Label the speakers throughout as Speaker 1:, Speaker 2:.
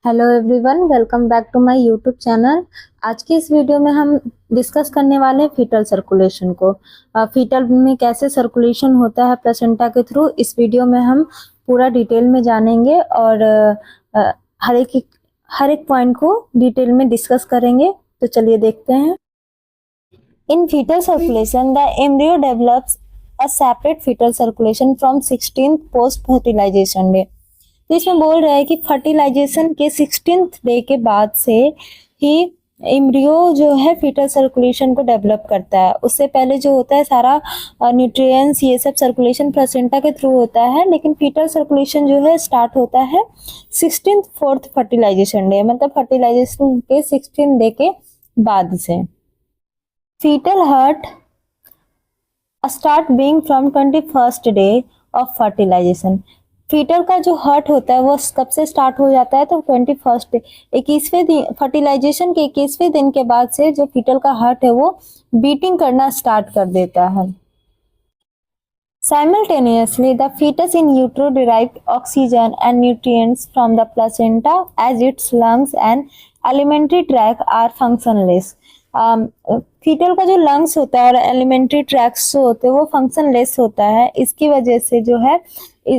Speaker 1: Hello everyone, welcome back to my YouTube channel. आज की इस वीडियो में हम डिस्कस करने वाले हैं फीटल सर्कुलेशन को। फीटल में कैसे सर्कुलेशन होता है प्लेसेंटा के थ्रू, इस वीडियो में हम पूरा डिटेल में जानेंगे और हर एक पॉइंट को डिटेल में डिस्कस करेंगे। तो चलिए देखते हैं। In fetal circulation the embryo develops a separate fetal circulation from 16th post fertilization day. तो इसमें बोल रहा है कि फर्टिलाइजेशन के 16th डे के बाद से ही एम्ब्रियो जो है फीटल सर्कुलेशन को डेवलप करता है। उससे पहले जो होता है सारा न्यूट्रिएंट्स ये सब सर्कुलेशन प्लेसेंटा के थ्रू होता है, लेकिन फीटल सर्कुलेशन जो है स्टार्ट होता है 16th फोर्थ फर्टिलाइजेशन डे, मतलब फर्टिलाइजेशन के 16th डे के बाद से। Foetal heart start being from 21st day of fertilisation. Foetal का जो हार्ट होता है वो कब से स्टार्ट हो जाता है? तो 21st 21वें दिन फर्टिलाइजेशन के 21वें दिन के बाद से जो फीटल का हार्ट है वो बीटिंग करना स्टार्ट कर देता है। Simultaneously, the fetus in utero derived oxygen and nutrients from the placenta as its lungs and alimentary tract are functionless. Foetal का जो लंग्स होता है और एलिमेंट्री ट्रैक्ट्स जो होते हैं वो फंक्शनलेस होता है। इसकी वजह से जो है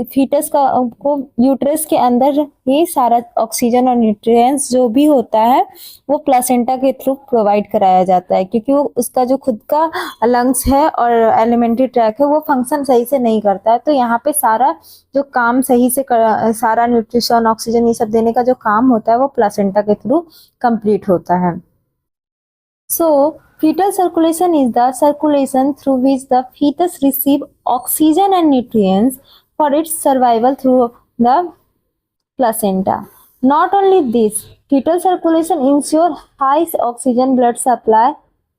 Speaker 1: फीटस को यूट्रस के अंदर ही सारा ऑक्सीजन और न्यूट्रिएंट्स जो भी होता है वो प्लेसेंटा के थ्रू प्रोवाइड कराया जाता है, क्योंकि वो उसका जो खुद का लंग्स है और एलिमेंट्री ट्रैक है वो फंक्शन सही से नहीं करता है। तो यहाँ पे सारा जो काम सही से सारा न्यूट्रिशन ऑक्सीजन ये सब देने का जो काम होता है वो प्लेसेंटा के थ्रू कंप्लीट होता है। So, fetal circulation is the circulation through which the fetus receive oxygen and nutrients for its survival through the placenta. Not only this, fetal circulation ensure high oxygen blood supply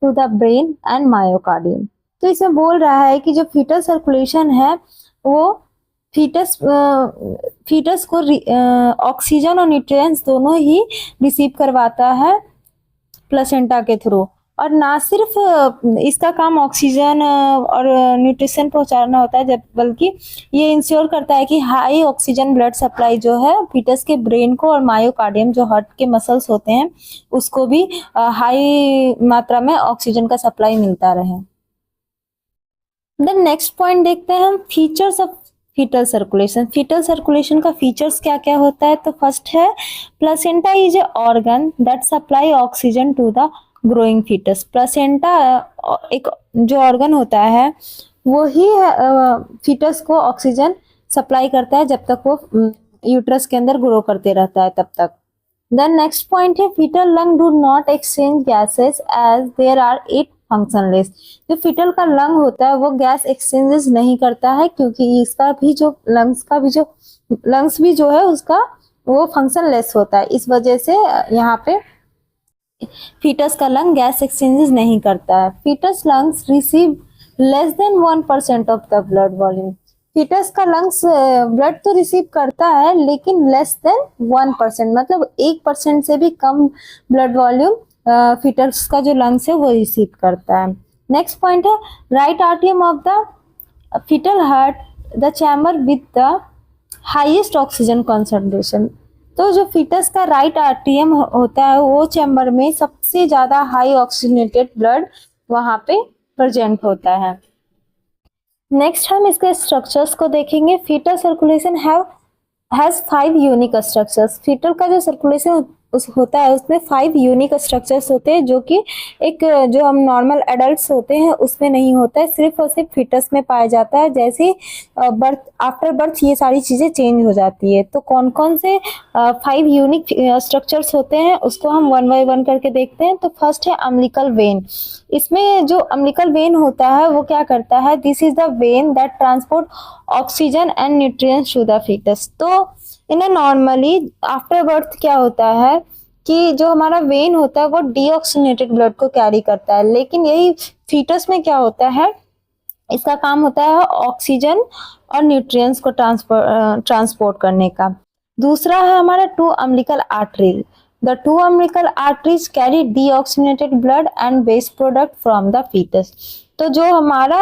Speaker 1: to the brain and myocardium. तो इसमें बोल रहा है कि जो fetal circulation है वो foetus को ऑक्सीजन और न्यूट्रिएंट्स दोनों ही रिसीव करवाता है प्लेसेंटा के थ्रू। और ना सिर्फ इसका काम ऑक्सीजन और न्यूट्रिशन पहुंचाना होता है, जब बल्कि ये इंश्योर करता है कि हाई ऑक्सीजन ब्लड सप्लाई जो है फीटस के ब्रेन को और मायोकार्डियम जो हार्ट के मसल्स होते हैं उसको भी हाई मात्रा में ऑक्सीजन का सप्लाई मिलता रहे। देन नेक्स्ट पॉइंट देखते हैं हम, features of foetal circulation. Foetal circulation का फीचर्स क्या क्या होता है? तो फर्स्ट है placenta is a organ that supply oxygen to the growing foetus. Placenta एक जो ऑर्गन होता है वो ही फीटस को ऑक्सीजन सप्लाई करता है जब तक वो यूट्रस के अंदर ग्रो करते रहता है तब तक। देन नेक्स्ट पॉइंट है foetal lung do not exchange gases as there are 8 functionless. जो फीटल का लंग होता है वो गैस एक्सचेंजेस नहीं करता है, क्योंकि इसका भी जो लंग्स भी जो है उसका वो फंक्शनलेस होता है। इस वजह से यहाँ पे फीटस का लंग गैस एक्सचेंजेस नहीं करता है। Foetus lungs receive less than 1% of the blood volume. Foetus का लंग्स ब्लड तो रिसीव करता है लेकिन लेस देन 1%, मतलब 1% से भी कम ब्लड वॉल्यूम फीटस का जो लंग्स है वो रिसीव करता है। नेक्स्ट पॉइंट है राइट आर्टियम of the fetal heart the chamber with the highest oxygen concentration. तो जो फीटस का राइट आर्टियम होता है वो चैम्बर में सबसे ज्यादा हाई ऑक्सीजनेटेड ब्लड वहां पे प्रेजेंट होता है। नेक्स्ट हम इसके स्ट्रक्चर्स को देखेंगे। Foetal circulation has 5 unique structures. Foetal का जो सर्कुलेशन होता है उसमें 5 यूनिक स्ट्रक्चर्स होते हैं, जो कि एक जो हम नॉर्मल एडल्ट्स होते हैं उसमें नहीं होता है, सिर्फ और सिर्फ फीटस में पाया जाता है। जैसे बर्थ आफ्टर बर्थ ये सारी चीजें चेंज हो जाती है। तो कौन कौन से 5 यूनिक स्ट्रक्चर्स होते हैं उसको हम 1 बाय 1 करके देखते हैं। तो फर्स्ट है अम्बिलिकल वेन। इसमें जो अम्बिलिकल वेन होता है वो क्या करता है? This is the vein that transport oxygen and nutrients to the foetus. तो इन्हें नॉर्मली आफ्टर बर्थ क्या होता है कि जो हमारा वेन होता है वो डीऑक्सीजनेटेड ब्लड को कैरी करता है, लेकिन यही फीटस में क्या होता है, इसका काम होता है ऑक्सीजन और न्यूट्रिएंट्स को ट्रांसपोर्ट करने का। दूसरा है हमारा 2 umbilical arteries. The 2 umbilical arteries carry deoxygenated blood and waste product from the fetus. तो जो हमारा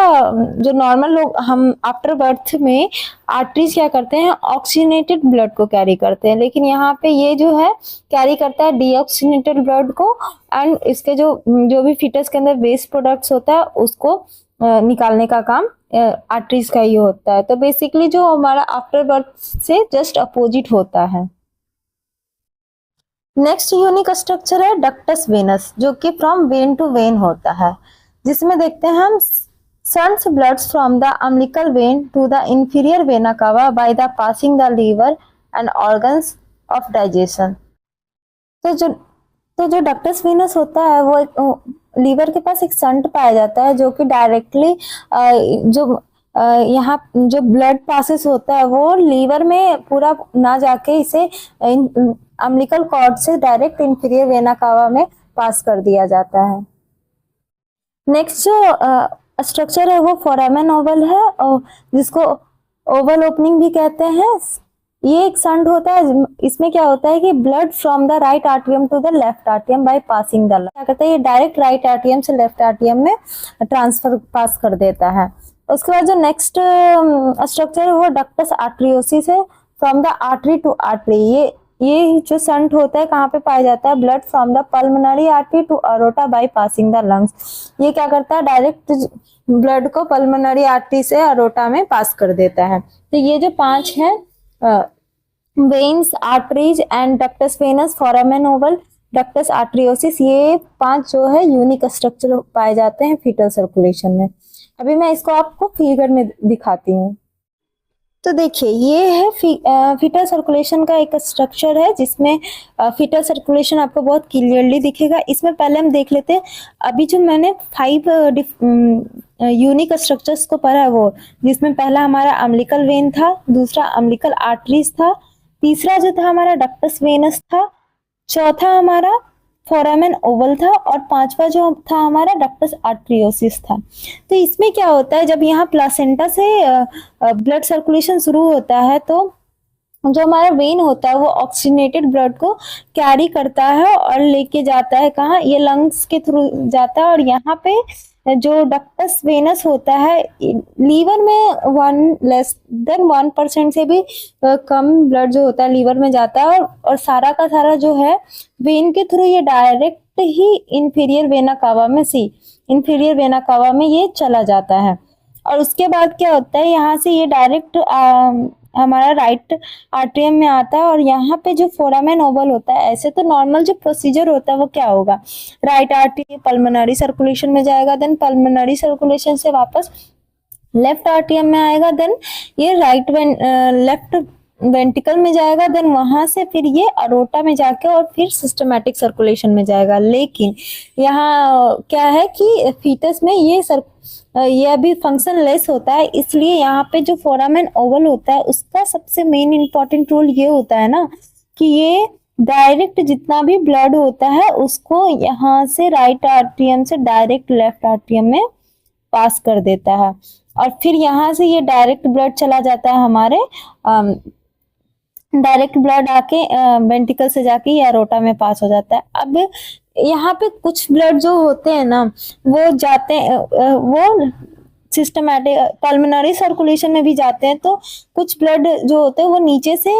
Speaker 1: जो नॉर्मल लोग हम आफ्टर बर्थ में आर्टरीज क्या करते हैं, ऑक्सीजनेटेड ब्लड को कैरी करते हैं, लेकिन यहाँ पे ये जो है कैरी करता है डीऑक्सीजनेटेड ब्लड को, एंड इसके जो जो भी फीटस के अंदर वेस्ट प्रोडक्ट्स होता है उसको निकालने का काम आर्टरीज का ही होता है। तो बेसिकली जो हमारा आफ्टर बर्थ से जस्ट अपोजिट होता है। नेक्स्ट यूनिक स्ट्रक्चर है डक्टस वेनस, जो कि फ्रॉम वेन टू वेन होता है, जिसमें देखते हैं हम sends blood from the umbilical vein to the inferior vena cava by the passing the liver and organs of digestion। तो जो डक्टस वेनस होता है वो लीवर के पास एक संट पाया जाता है, जो कि डायरेक्टली जो यहाँ जो ब्लड पासेस होता है वो लीवर में पूरा ना जाके इसे अम्बिलिकल कॉर्ड से डायरेक्ट इंफीरियर वेना कावा में पास कर दिया जाता है। नेक्स्ट जो स्ट्रक्चर है वो फोरामेन ओवल है, और जिसको ओवल ओपनिंग भी कहते हैं। ये एक संट होता है, इसमें क्या होता है कि blood from the right atrium to the left atrium by passing the lung, क्या करता है ये डायरेक्ट राइट आर्टरियम से लेफ्ट आर्टरियम में ट्रांसफर पास कर देता है। उसके बाद जो नेक्स्ट स्ट्रक्चर है वो डक्टस आर्टरियोसिस है, from the artery to artery. ये जो संट होता है कहाँ पे पाया जाता है, blood from the pulmonary artery to aorta by passing the lungs. ये क्या करता है डायरेक्ट ब्लड को पल्मोनरी आर्टरी से अरोटा में पास कर देता है। तो ये जो 5 है veins, arteries and ductus venous, foramen ovale, ductus arteriosus, ये 5 जो है यूनिक स्ट्रक्चर पाए जाते हैं फीटल सर्कुलेशन में। अभी मैं इसको आपको फिगर में दिखाती हूँ। तो देखिए ये है फीटल सर्कुलेशन का एक स्ट्रक्चर है, जिसमें फीटल सर्कुलेशन आपको बहुत क्लियरली दिखेगा। इसमें पहले हम देख लेते हैं, अभी जो मैंने 5 यूनिक स्ट्रक्चर्स को पढ़ा है वो, जिसमें पहला हमारा अम्बिलिकल वेन था, दूसरा अम्बिलिकल आर्टरीज था, तीसरा जो था हमारा डक्टस वेनस था, चौथा हमारा फोरामेन ओवल था, और 5वां जो था हमारा डक्टस आर्टरियोसिस था। तो इसमें क्या होता है, जब यहाँ प्लासेंटा से ब्लड सर्कुलेशन शुरू होता है तो जो हमारा वेन होता है वो ऑक्सीजनेटेड ब्लड को कैरी करता है और लेके जाता है कहाँ, ये लंग्स के थ्रू जाता है, और यहाँ पे जो डक्टस वेनस होता है लीवर में 1% से भी कम ब्लड जो होता है लीवर में जाता है, और सारा का सारा जो है वेन के थ्रू ये डायरेक्ट ही इंफीरियर वेना कावा में इंफीरियर वेना कावा में ये चला जाता है। और उसके बाद क्या होता है, यहाँ से ये डायरेक्ट हमारा राइट आर्टरियम में आता है, और यहाँ पे जो फोरामेन ओवल होता है, ऐसे तो नॉर्मल जो प्रोसीजर होता है वो क्या होगा, राइट आर्टरी पल्मोनरी सर्कुलेशन में जाएगा, देन पल्मोनरी सर्कुलेशन से वापस लेफ्ट आर्टरियम में आएगा, देन ये लेफ्ट वेंट्रिकल में जाएगा, देन वहां से फिर ये अरोटा में जाके और फिर सिस्टमैटिक सर्कुलेशन में जाएगा। लेकिन यहाँ क्या है कि फीटस में ये अभी फंक्शन लेस होता है, इसलिए यहाँ पे जो फोरामेन ओवल होता है उसका सबसे मेन इंपॉर्टेंट रोल ये होता है ना कि ये डायरेक्ट जितना भी ब्लड होता है उसको यहाँ से राइट आर्टरियम से डायरेक्ट लेफ्ट आर्टरियम में पास कर देता है, और फिर यहाँ से ये डायरेक्ट ब्लड चला जाता है हमारे डायरेक्ट ब्लड आके वेंट्रिकल से जाके ये अरोटा में पास हो जाता है। अब यहाँ पे कुछ ब्लड जो होते हैं ना वो जाते हैं वो सिस्टमैटिक पल्मोनरी सर्कुलेशन में भी जाते हैं, तो कुछ ब्लड जो होते हैं वो नीचे से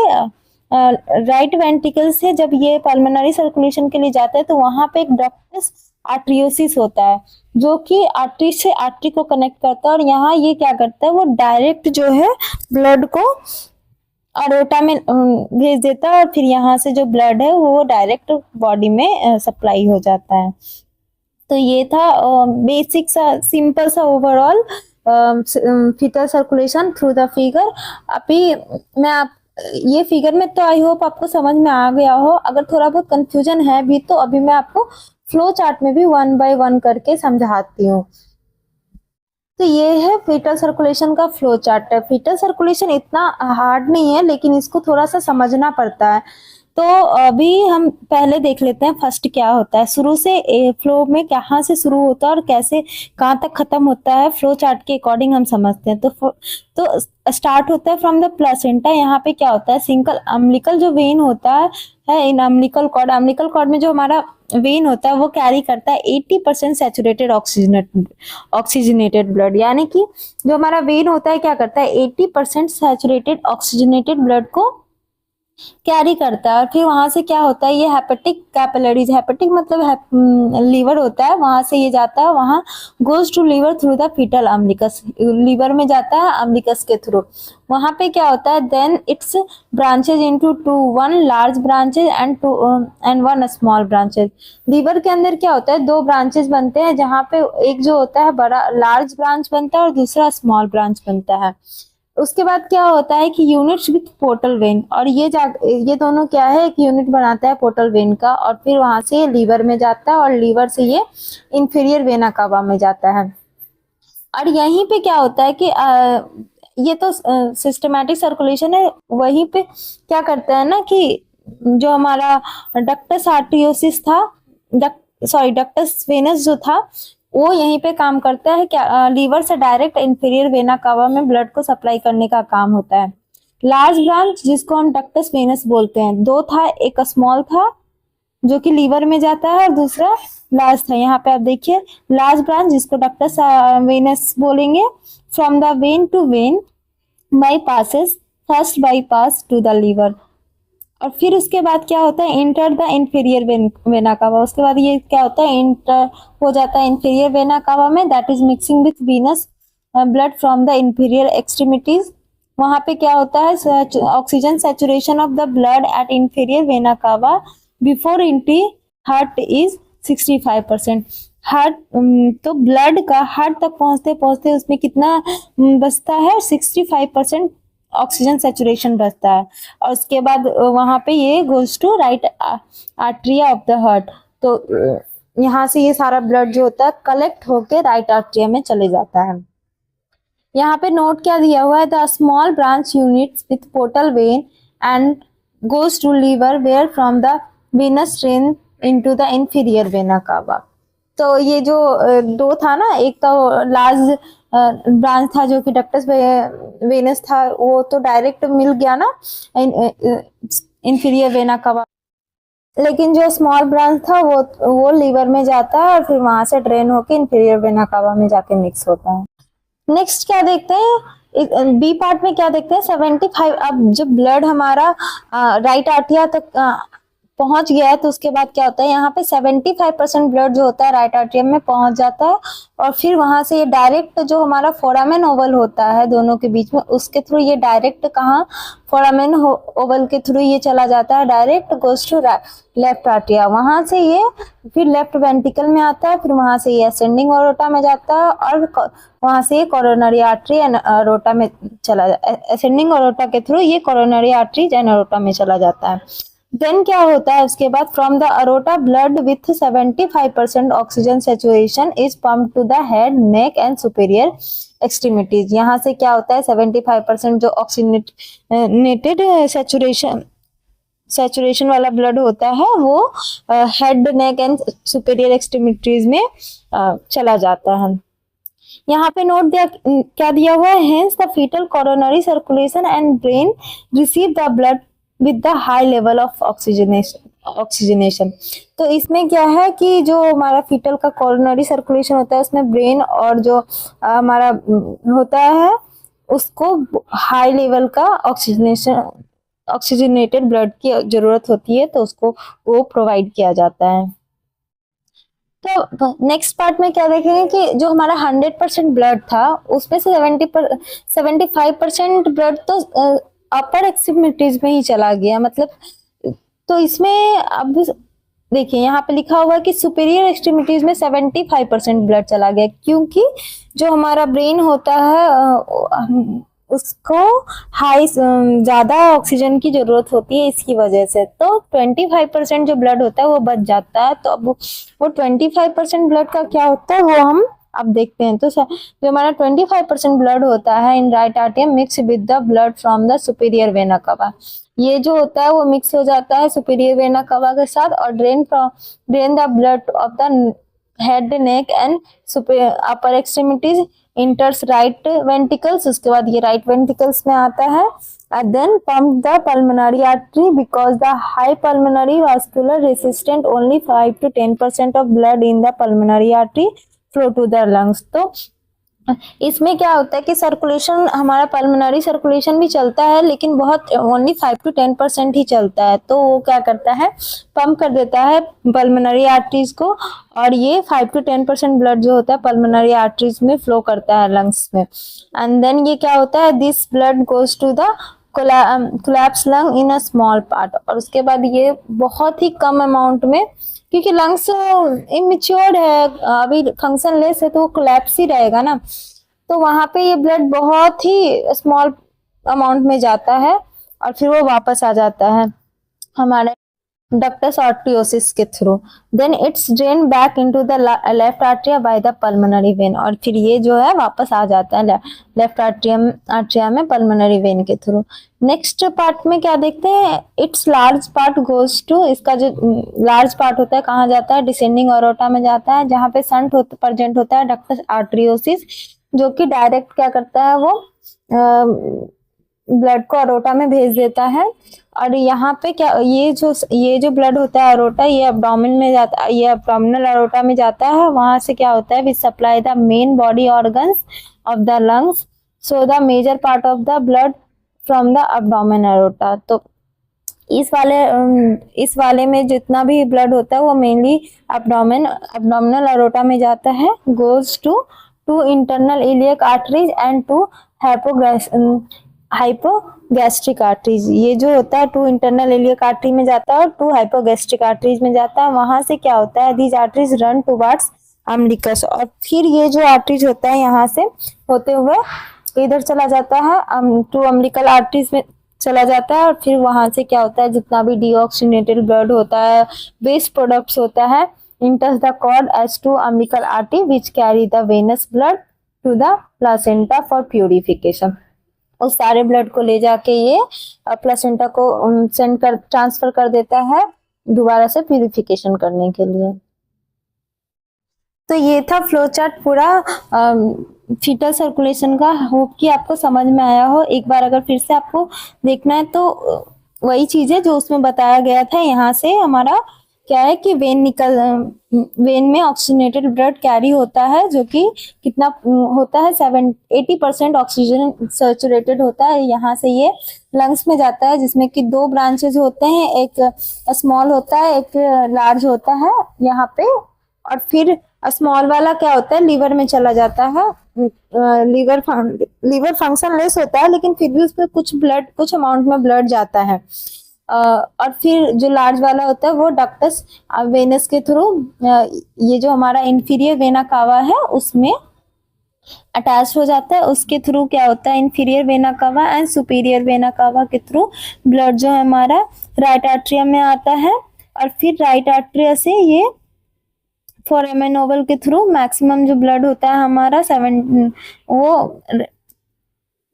Speaker 1: राइट वेंट्रिकल से जब ये पल्मोनरी सर्कुलेशन के लिए जाता है तो वहां पे एक डक्टस आर्टरियोसिस होता है जो कि आर्टरी से आर्टरी को कनेक्ट करता है, और यहाँ ये क्या करता है वो डायरेक्ट जो है ब्लड को अरोटा में भेज देता है, और फिर यहाँ से जो ब्लड है वो डायरेक्ट बॉडी में सप्लाई हो जाता है। तो ये था बेसिक सा सिंपल सा overall fetal circulation through the figure. अभी मैं ये फिगर में तो आई होप आपको समझ में आ गया हो। अगर थोड़ा बहुत कंफ्यूजन है भी तो अभी मैं आपको फ्लो चार्ट में भी 1 बाय 1 करके समझाती हूँ। तो ये है फीटल सर्कुलेशन का फ्लो चार्ट है। फीटल सर्कुलेशन इतना हार्ड नहीं है, लेकिन इसको थोड़ा सा समझना पड़ता है तो अभी हम पहले देख लेते हैं फर्स्ट क्या होता है। शुरू से फ्लो में कहाँ से शुरू होता है और कैसे कहाँ तक खत्म होता है, फ्लो चार्ट के अकॉर्डिंग हम समझते हैं। तो स्टार्ट होता है फ्रॉम द प्लेसेंटा। यहाँ पे क्या होता है, सिंगल अम्बिलिकल जो वेन होता है इन अम्बिलिकल कॉर्ड में जो हमारा वेन होता है वो कैरी करता है 80% सैचुरेटेड ऑक्सीजनेटेड ब्लड। यानी कि जो हमारा वेन होता है क्या करता है, 80% सैचुरेटेड ऑक्सीजनेटेड ब्लड को कैरी करता है। और फिर वहां से क्या होता है, ये हेपेटिक कैपिलरीज, हेपेटिक मतलब लीवर होता है, वहां से ये जाता है, वहां goes to liver through the fetal umbilicus, liver में जाता है अम्बिलिकस के थ्रू। वहां पे क्या होता है, then its branches into two, one large branches and one small branches. Liver के अंदर क्या होता है, दो ब्रांचेज बनते हैं, जहाँ पे एक जो होता है बड़ा लार्ज ब्रांच बनता है और दूसरा स्मॉल ब्रांच बनता है। उसके बाद क्या होता है कि यूनिट्स विथ पोर्टल वेन, और ये दोनों क्या है, एक यूनिट बनाता है पोर्टल वेन का, और फिर वहां से ये लीवर में जाता है और लीवर से ये इंफीरियर वेना कावा में जाता है। और यहीं पे क्या होता है कि ये तो सिस्टमैटिक सर्कुलेशन है। वहीं पे क्या करता है ना कि जो हमारा डक्टस आर्टियोसिस था, डक्टस वेनस जो था, वो यहीं पे काम करता है। क्या लीवर से डायरेक्ट इंफीरियर वेना कावा में ब्लड को सप्लाई करने का काम होता है। लार्ज ब्रांच जिसको हम डक्टस वेनस बोलते हैं, दो था, एक स्मॉल था जो कि लीवर में जाता है और दूसरा लार्ज था। यहाँ पे आप देखिए लार्ज ब्रांच जिसको डक्टस वेनस बोलेंगे, from the vein to vein bypasses, first bypass to the liver. और फिर उसके बाद क्या होता है, इंटर द इंफीरियर वेना कावा। उसके बाद ये क्या होता है, इंटर हो जाता है इंफीरियर वेना कावा में, that is mixing with venous blood from the inferior extremities. वहां पे क्या होता है, oxygen saturation of the blood at inferior vena cava before entry heart is 65%। Heart तो ब्लड का हार्ट तक पहुंचते पहुंचते उसमें कितना बचता है, 65% ऑक्सीजन सैचुरेशन बचता है। और उसके बाद वहां पे ये goes to right atria of the heart. तो यहाँ से ये सारा ब्लड जो होता है कलेक्ट होके राइट आर्टरिया में चले जाता है। यहाँ पे नोट क्या दिया हुआ है, the small branch unites with portal vein and goes to liver where from the venous drain into the inferior vena cava. तो ये जो दो था ना, एक तो लार्ज ब्रांच था जो कि डक्टस वेनस था, वो तो डायरेक्ट मिल गया ना इंफीरियर वेना कावा। लेकिन जो स्मॉल ब्रांच था वो लीवर में जाता है और फिर वहां से ड्रेन होके इंफीरियर वेना कावा में जाके मिक्स होता है। नेक्स्ट क्या देखते हैं, बी पार्ट में क्या देखते हैं, 75। अब जब ब्लड हमारा राइट आर्टिया तक पहुंच गया है तो उसके बाद क्या होता है, यहाँ पे 75% ब्लड जो होता है राइट आर्टियम में पहुंच जाता है। और फिर वहां से ये डायरेक्ट जो हमारा फोरामेन ओवल होता है दोनों के बीच में, उसके थ्रू ये डायरेक्ट कहाँ, फोरामेन ओवल के थ्रू ये चला जाता है, डायरेक्ट गोज टू लेफ्ट आर्टिया। वहां से ये फिर लेफ्ट वेंट्रिकल में आता है, फिर वहां से ये असेंडिंग ओरोटा में जाता है और वहां से ये कोरोनरी आर्टरी एंड अरोटा में चला जाता है। असेंडिंग ओरोटा के थ्रू ये कोरोनरी आर्टरी एंड अरोटा में चला जाता है। देन क्या होता है उसके बाद, from the aorta blood with 75% oxygen saturation is pump to the head, neck and superior extremities. यहाँ से क्या होता है, 75% जो ऑक्सीजनेटेड सैचुरेशन वाला ब्लड होता है वो head, neck and superior extremities में चला जाता है। यहाँ पे नोट दिया क्या दिया हुआ है, hence the fetal coronary circulation and brain receive the blood with the high level of oxygenation. तो इसमें क्या है कि जो हमारा फीटल का कोरोनरी सर्कुलेशन होता है उसमें ब्रेन और जो हमारा होता है उसको हाई लेवल का ऑक्सीजनेटेड ब्लड की जरूरत होती है, तो उसको वो प्रोवाइड किया जाता है। तो नेक्स्ट पार्ट में क्या देखेंगे कि जो हमारा 100% ब्लड था उसमें से 75% ब्लड तो अपर एक्सट्रीमिटीज में ही चला गया। मतलब तो इसमें अब देखिए यहाँ पे लिखा हुआ है कि सुपीरियर एक्सट्रीमिटीज में 75% ब्लड चला गया, क्योंकि जो हमारा ब्रेन होता है उसको हाई ज्यादा ऑक्सीजन की जरूरत होती है, इसकी वजह से तो 25% जो ब्लड होता है वो बच जाता है। तो अब वो 25% ब्लड का क्या होता है वो हम आप देखते हैं तो जो हमारा 25% ब्लड होता है इन राइट आर्टियम mix with the blood from the superior vena cava, ये जो होता है वो मिक्स हो जाता है सुपीरियर वेना कवा के साथ और drain the blood of the head, neck and upper extremities इंटर्स right ventricles, उसके बाद ये राइट वेंटिकल्स में आता है and then pump the pulmonary artery because the high pulmonary vascular resistant only 5 to 10% of blood in the pulmonary artery flow to the lungs। तो इसमें क्या होता है कि सर्कुलेशन, हमारा पल्मोनरी सर्कुलेशन भी चलता है लेकिन बहुत ओनली 5 to 10% ही चलता है, तो वो क्या करता है पंप कर देता है पल्मोनरी आर्टरीज को और ये 5 to 10% ब्लड जो होता है पल्मोनरी आर्टरीज में फ्लो करता है लंग्स में। एंड देन ये क्या होता है, this blood goes to the collapse lung in a small part, और उसके बाद ये बहुत ही कम अमाउंट में, क्योंकि लंग्स इमेच्योर्ड है, अभी फंक्शन लेस है तो वो कोलैप्स ही रहेगा ना, तो वहां पे ये ब्लड बहुत ही स्मॉल अमाउंट में जाता है और फिर वो वापस आ जाता है हमारे डक्टस आर्टरियोसिस के थ्रू। Then it's drain back into the left atria by the pulmonary vein, और फिर ये जो है वापस आ जाता है लेफ्ट आर्टरिया में पल्मोनरी वेन के थ्रू। नेक्स्ट पार्ट में क्या देखते हैं, its large part goes to, इसका जो लार्ज पार्ट होता है कहाँ जाता है, डिसेंडिंग अरोटा में जाता है, जहाँ पे संट प्रेजेंट होता है डक्टस आर्टरियोसिस, जो कि डायरेक्ट क्या करता है वो ब्लड को अरोटा में भेज देता है। और यहाँ पे क्या, ये जो ब्लड होता है अरोटा, ये एब्डोमेन में जाता है, ये एब्डोमिनल अरोटा में जाता है, वहां से क्या होता है we supply the main body organs of the lungs, so the major part of the blood from the abdomen aorta. तो इस वाले में जितना भी ब्लड होता है वो मेनली एब्डोमिनल अरोटा में जाता है, goes to internal iliac arteries and to hypogastric arteries. ये जो होता है टू इंटरनल इलियक आर्टरी में जाता है और टू हाइपोगैस्ट्रिक आर्टरीज में जाता है, वहां से क्या होता है दीज आर्टरीज रन टुवर्ड्स अम्बिकस, और फिर ये जो आर्टरीज होता है यहाँ से होते हुए इधर चला जाता है टू अम्बिकल आर्टरीज में चला जाता है, और फिर वहां से क्या होता है जितना भी डीऑक्सीनेटेड ब्लड होता है, वेस्ट प्रोडक्ट्स होता है, enters the cord as to umbilical artery which carry the venous blood to the placenta for purification। उस सारे ब्लड को ले जाके ये प्लेसेंटा को ट्रांसफर कर देता है दोबारा से प्यूरिफिकेशन करने के लिए। तो ये था फ्लो चार्ट पूरा फीटल सर्कुलेशन का, होप कि आपको समझ में आया हो। एक बार अगर फिर से आपको देखना है तो वही चीज है जो उसमें बताया गया था। यहाँ से हमारा क्या है कि वेन में ऑक्सीजनेटेड ब्लड कैरी होता है, जो कि कितना होता है 80% ऑक्सीजन सैचुरेटेड होता है। यहाँ से ये लंग्स में जाता है, जिसमें कि 2 ब्रांचेस होते हैं, एक स्मॉल होता है एक लार्ज होता है यहाँ पे, और फिर स्मॉल वाला क्या होता है लीवर में चला जाता है। लीवर फंक्शन लेस होता है लेकिन फिर भी उसमें कुछ अमाउंट में ब्लड जाता है। और फिर जो लार्ज वाला होता है वो डक्टस वेनस के थ्रू, ये जो हमारा इंफीरियर वेना कावा है उसमें अटैच हो जाता है, उसके थ्रू क्या होता है इंफीरियर वेना कावा एंड सुपीरियर वेना कावा के थ्रू ब्लड जो है हमारा राइट आर्टरिया में आता है, और फिर राइट आर्टरिया से ये फोरामेन ओवल के थ्रू मैक्सिमम जो ब्लड होता है हमारा वो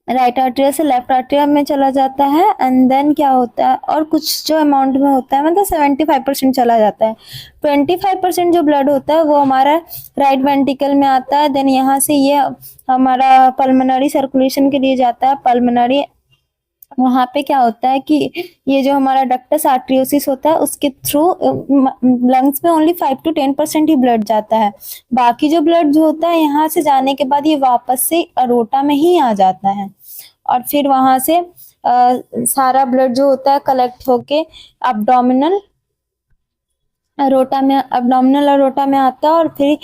Speaker 1: राइट आर्टरिया से लेफ्ट आर्टरिया में चला जाता है। एंड देन क्या होता है, और कुछ जो अमाउंट में होता है मतलब 75% चला जाता है। 25% जो ब्लड होता है वो हमारा राइट वेंट्रिकल में आता है। देन यहाँ से ये हमारा पल्मोनरी सर्कुलेशन के लिए जाता है पल्मोनरी, वहां पे क्या होता है कि ये जो हमारा डक्टस आर्टरियोसिस होता है उसके थ्रू लंग्स में ओनली 5 to 10% ही ब्लड जाता है। बाकी जो ब्लड जो होता है यहाँ से जाने के बाद ये वापस से अरोटा में ही आ जाता है, और फिर वहां से सारा ब्लड जो होता है कलेक्ट होके एब्डोमिनल अरोटा में आता है, और फिर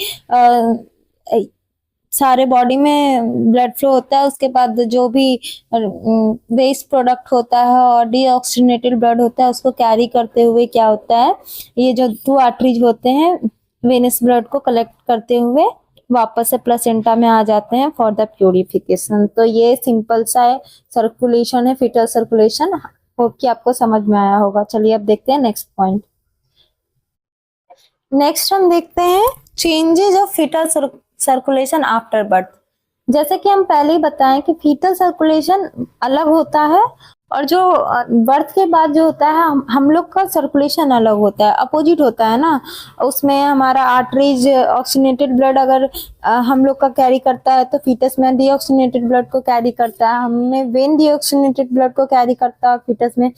Speaker 1: सारे बॉडी में ब्लड फ्लो होता है। उसके बाद जो भी वेस्ट प्रोडक्ट होता है और डीऑक्सीजनेटेड ब्लड होता है उसको कैरी करते हुए क्या होता है, ये जो 2 आर्टरीज होते हैं वेनस ब्लड को कलेक्ट करते हुए वापस से प्लेसेंटा में आ जाते हैं फॉर द प्यूरिफिकेशन। तो ये सिंपल सा सर्कुलेशन है फीटल सर्कुलेशन, होप कि आपको समझ में आया होगा। चलिए अब देखते हैं नेक्स्ट पॉइंट। नेक्स्ट हम देखते हैं changes of circulation after birth. जैसे कि हम पहले ही बताएं कि फीटल सर्कुलेशन अलग होता है और जो बर्थ के बाद जो होता है हम लोग का सर्कुलेशन अलग होता है, अपोजिट होता है ना। उसमें हमारा आर्टरीज ऑक्सीजनेटेड ब्लड अगर हम लोग का कैरी करता है तो फीटस में डीऑक्सीजनेटेड ब्लड को कैरी करता है, हमें वेन डीऑक्सीजनेटेड ब्लड को कैरी करता है, फीटस में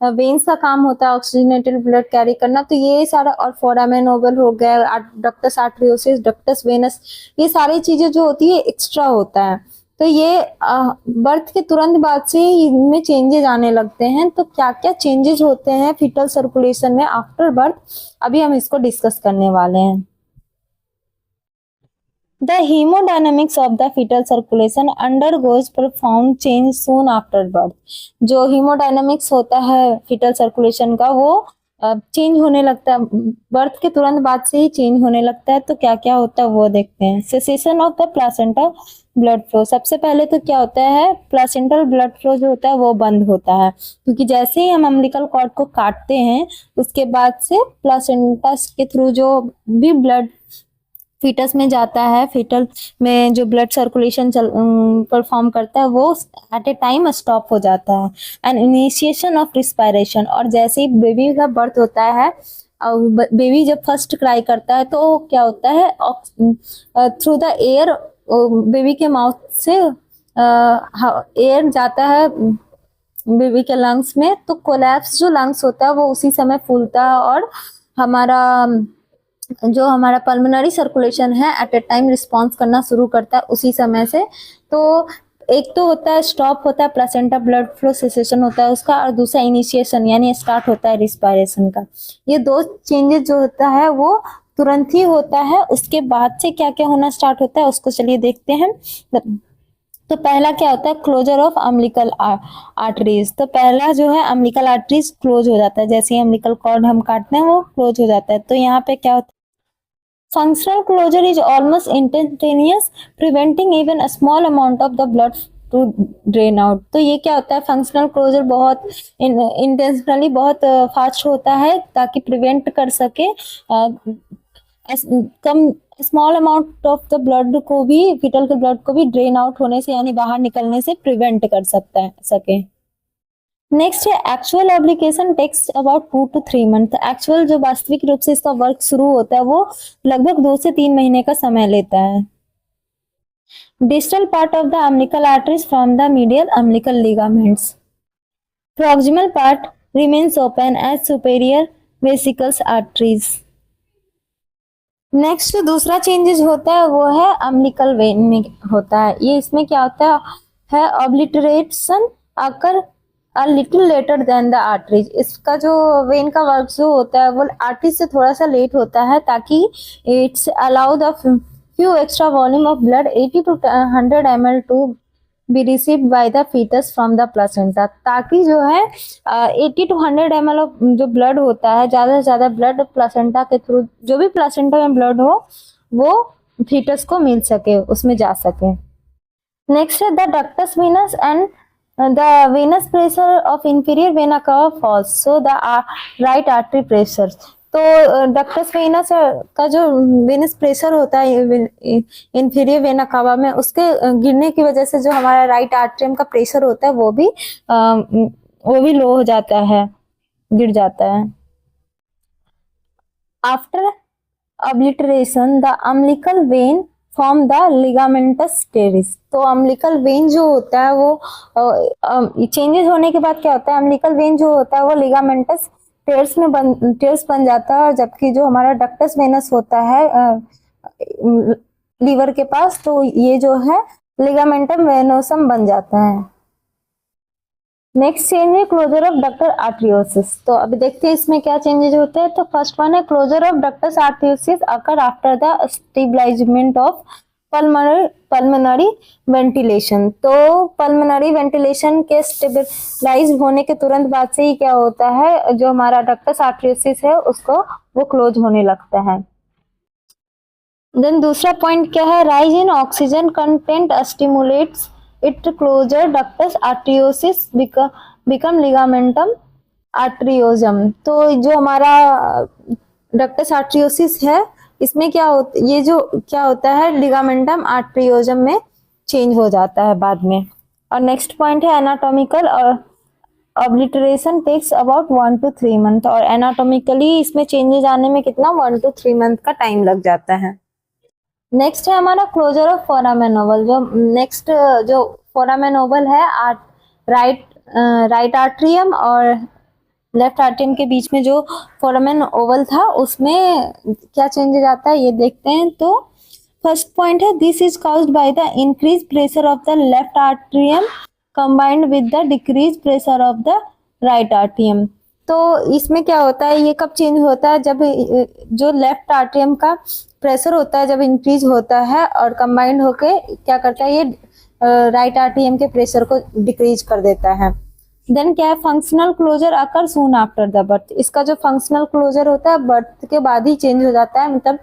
Speaker 1: वेन्स का काम होता है ऑक्सीजनेटेड ब्लड कैरी करना। तो ये सारा, और फोरामेन ओवल हो गया, डक्टस आर्टरियोसिस, डक्टस वेनस, ये सारी चीजें जो होती है एक्स्ट्रा होता है। तो ये बर्थ के तुरंत बाद से इनमें चेंजेस आने लगते हैं। तो क्या क्या चेंजेस होते हैं फीटल सर्कुलेशन में आफ्टर बर्थ, अभी हम इसको डिस्कस करने वाले हैं। The hemodynamics of the fetal circulation undergoes profound change soon after birth। जो हीमोडायनामिक्स होता है फीटल सर्कुलेशन का वो चेंज होने लगता है, बर्थ के तुरंत बाद से ही चेंज होने लगता है। तो क्या क्या होता है वो देखते हैं। Cessation of the placenta blood flow, सबसे पहले तो क्या होता है, प्लासेंटल ब्लड फ्लो जो होता है वो बंद होता है, क्योंकि जैसे ही हम अम्बिलिकल कॉर्ड को काटते हैं उसके बाद से प्लासेंटा के थ्रू जो भी ब्लड फीटस में जाता है, फीटल में जो ब्लड सर्कुलेशन परफॉर्म करता है वो एट ए टाइम स्टॉप हो जाता है। एंड इनिशिएशन ऑफ रिस्पायरेशन, और जैसे ही बेबी का बर्थ होता है और बेबी जब फर्स्ट क्राई करता है तो क्या होता है, थ्रू द एयर बेबी के माउथ से एयर जाता है बेबी के लंग्स में, तो कोलैप्स जो लंग्स होता है वो उसी समय फूलता है और हमारा पल्मोनरी सर्कुलेशन है एट ए टाइम रिस्पॉन्स करना शुरू करता है उसी समय से। तो एक तो होता है स्टॉप होता है प्लेसेंटा ब्लड फ्लो सेसेशन होता है उसका, और दूसरा इनिशिएशन यानी स्टार्ट होता है रिस्पायरेशन का। ये दो चेंजेस जो होता है वो तुरंत ही होता है। उसके बाद से क्या क्या होना स्टार्ट होता है उसको चलिए देखते हैं। तो पहला क्या होता है, क्लोजर ऑफ अम्बिलिकल आर्टरीज। तो पहला जो है अम्बिलिकल आर्टरीज क्लोज हो जाता है, जैसे ही अम्बिलिकल कॉर्ड हम काटते हैं वो क्लोज हो जाता है। तो यहाँ पे क्या होता है, functional closure is almost instantaneous, preventing even a small amount of the blood to drain out। तो ये क्या होता है, फंक्शनल क्लोजर बहुत इंटेंशनली बहुत फास्ट होता है ताकि प्रिवेंट कर सके come small amount of the blood को भी, फीटल के ब्लड को भी ड्रेन आउट होने से यानी बाहर निकलने से प्रिवेंट कर सके। नेक्स्ट है actual application takes about 2 to 3 month. Actual जो वास्तविक रूप से इसका वर्क शुरू होता है वो लगभग 2 से 3 महीने का समय लेता है। Distal part of the umbilical arteries from the medial umbilical ligaments, proximal part remains open as superior vesicals arteries. Next दूसरा चेंजेस होता है वो है अम्बिलिकल वेन में होता है। ये इसमें क्या होता है, ऑब्लिटरेशन आकर a little later than the arteries। इसका जो वेन का वर्क जो होता है वो आर्टरीज से थोड़ा सा लेट होता है ताकि its allow the few extra volume of blood 80 to 100 ml to be received by the fetus from the placenta. ताकि जो है 80 to 100 ml ऑफ जो ब्लड होता है, ज्यादा से ज्यादा ब्लड प्लेसेंटा के थ्रू, जो भी प्लेसेंटा में ब्लड हो वो फीटस को मिल सके, उसमें जा सके। नेक्स्ट है the ductus venous and the venous pressure of inferior vena cava falls, so the right artery pressure। तो डक्टस वेनस का जो वेनस प्रेशर होता है इंफीरियर वेना कावा में, उसके गिरने की वजह से जो हमारा राइट आर्टरियम का प्रेशर होता है वो भी लो हो जाता है, गिर जाता है। After obliteration the umbilical vein form the ligamentum teres. तो अम्बिलिकल वेन जो होता है वो चेंजेस होने के बाद क्या होता है, अम्बिलिकल वेन जो होता है वो लिगामेंटस टेर्स बन जाता है, जबकि जो हमारा डक्टस वेनस होता है लीवर के पास, तो ये जो है लिगामेंटम वेनोसम बन जाता है। नेक्स्ट चेंज है क्लोजर ऑफ डक्टर आर्टरियोसिस। तो अभी देखते हैं इसमें क्या चेंजेस होते हैं। तो फर्स्ट वन है closure of ductus arteriosus occur after the stabilisation of pulmonary ventilation. तो पल्मोनरी वेंटिलेशन के स्टेबलाइज होने के तुरंत बाद से ही क्या होता है, जो हमारा डक्टस आर्टरियोसिस है उसको वो क्लोज होने लगता है। देन दूसरा पॉइंट क्या है, rise in oxygen content stimulates it closure ductus arteriosus become ligamentum arteriosum. तो जो हमारा डक्टस आर्टरियोसिस है इसमें ये जो क्या होता है, लिगामेंटम आर्टरियोजम में चेंज हो जाता है बाद में। और नेक्स्ट पॉइंट है anatomical obliteration takes about 1 to 3 month, और एनाटॉमिकली इसमें चेंजेस आने में कितना 1 to 3 मंथ का टाइम लग जाता है। नेक्स्ट है हमारा क्लोजर ऑफ फोरामेन ओवल। जो नेक्स्ट जो फोरामेन ओवल है, राइट आर्ट्रियम और लेफ्ट आर्ट्रियम के बीच में जो फोरामेन ओवल था उसमें क्या चेंजेस आता है ये देखते हैं। तो फर्स्ट पॉइंट है, this is caused by the increase pressure of the left atrium combined with the decrease pressure of the right atrium. तो इसमें क्या होता है, ये कब चेंज होता है, जब जो लेफ्ट आर्ट्रियम का प्रेशर होता है जब इंक्रीज होता है और कंबाइंड होके क्या करता है, ये राइट आर्ट्रियम के प्रेशर को डिक्रीज कर देता है। देन क्या है, functional closure occur soon after the birth. इसका जो फंक्शनल क्लोजर होता है बर्थ के बाद ही चेंज हो जाता है, मतलब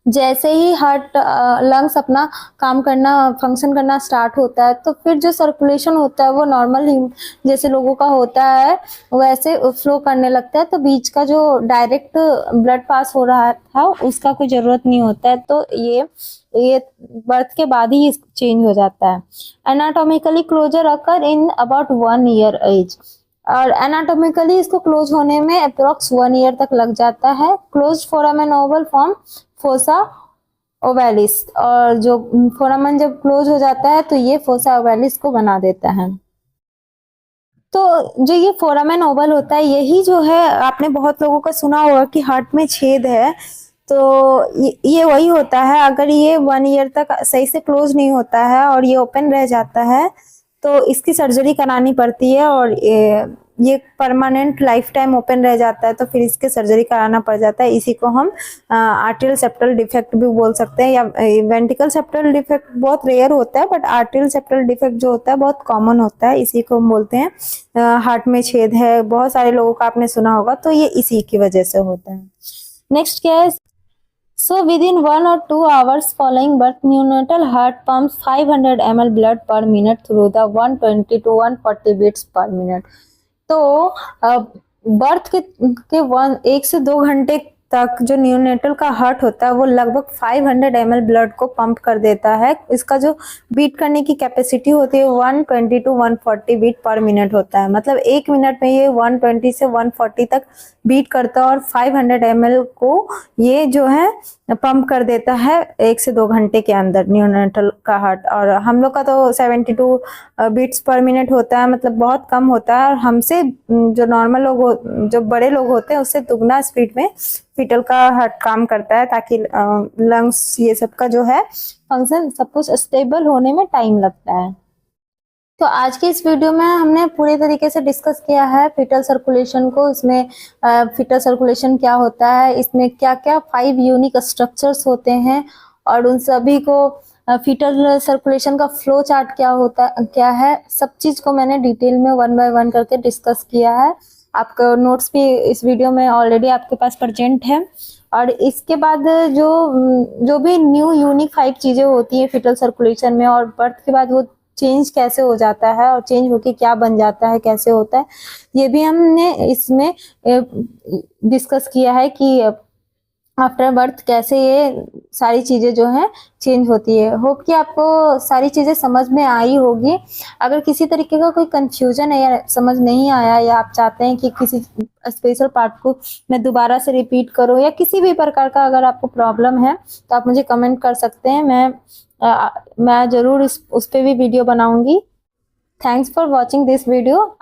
Speaker 1: जैसे ही हार्ट लंग्स अपना काम करना, फंक्शन करना स्टार्ट होता है तो फिर जो सर्कुलेशन होता है वो नॉर्मल जैसे लोगों का होता है वैसे फ्लो करने लगता है। तो बीच का जो डायरेक्ट ब्लड पास हो रहा था उसका कोई जरूरत नहीं होता है। तो ये बर्थ के बाद ही चेंज हो जाता है। Anatomically closure occur in about 1 year एज, और एनाटॉमिकली इसको क्लोज होने में अप्रोक्स 1 year तक लग जाता है। Close foramen ovale form fossa ovalis, और जो फोरामेन जब क्लोज हो जाता है तो ये फोसा ओवैलिस को बना देता है। तो जो ये फोरामेन ओवल होता है यही जो है, आपने बहुत लोगों का सुना होगा कि हार्ट में छेद है, तो ये वही होता है। अगर ये 1 year तक सही से क्लोज नहीं होता है और ये ओपन रह जाता है तो इसकी सर्जरी करानी पड़ती है, और ये परमानेंट लाइफ टाइम ओपन रह जाता है तो फिर इसके सर्जरी कराना पड़ जाता है। इसी को हम आर्टरियल सेप्टल डिफेक्ट भी बोल सकते हैं, या वेंट्रिकल सेप्टल डिफेक्ट बहुत रेयर होता है, बट आर्टरियल सेप्टल डिफेक्ट जो होता है बहुत कॉमन होता है। इसी को हम बोलते हैं हार्ट में छेद है, बहुत सारे लोगों का आपने सुना होगा, तो ये इसी की वजह से होता है। नेक्स्ट क्या है, so within 1 or 2 hours following birth, neonatal heart pumps 500 ml blood per minute through the 120 to 140 beats per minute। तो बर्थ के 1 से 2 घंटे तक जो न्यूनेटल का हार्ट होता है वो लगभग 500 ml ब्लड को पंप कर देता है। इसका जो बीट करने की कैपेसिटी होती है 120 to 140 बीट पर मिनट होता है, मतलब 1 मिनट में ये 120 से 140 तक बीट करता है और 500 ml को ये जो है पंप कर देता है 1 से 2 घंटे के अंदर न्यूनेटल का हार्ट। और हम लोग का तो 72 बीट्स पर मिनट होता है, मतलब बहुत कम होता है, और हमसे जो नॉर्मल लोग जो बड़े लोग होते हैं उससे दुगना स्पीड में फीटल का हार्ट काम करता है, ताकि लंग्स ये सब का जो है फंक्शन सब कुछ स्टेबल होने में टाइम लगता है। तो आज के इस वीडियो में हमने पूरे तरीके से डिस्कस किया है फीटल सर्कुलेशन को। इसमें फीटल सर्कुलेशन क्या होता है, इसमें क्या क्या 5 यूनिक स्ट्रक्चर्स होते हैं, और उन सभी को फीटल सर्कुलेशन का फ्लो चार्ट क्या है, सब चीज को मैंने डिटेल में 1 by 1 करके डिस्कस किया है। आपका नोट्स भी इस वीडियो में ऑलरेडी आपके पास प्रेजेंट है। और इसके बाद जो भी न्यू यूनिक 5 चीजें होती है फीटल सर्कुलेशन में, और बर्थ के बाद वो चेंज कैसे हो जाता है और चेंज होके क्या बन जाता है, कैसे होता है, ये भी हमने इसमें डिस्कस किया है कि आफ्टर बर्थ कैसे ये सारी चीजें जो है चेंज होती है। होप कि आपको सारी चीजें समझ में आई होगी। अगर किसी तरीके का कोई कंफ्यूजन है या समझ नहीं आया, या आप चाहते हैं कि किसी स्पेशल पार्ट को मैं दोबारा से रिपीट करूं, या किसी भी प्रकार का अगर आपको प्रॉब्लम है तो आप मुझे कमेंट कर सकते हैं। मैं जरूर उस पर भी वीडियो बनाऊंगी। Thanks for watching this video.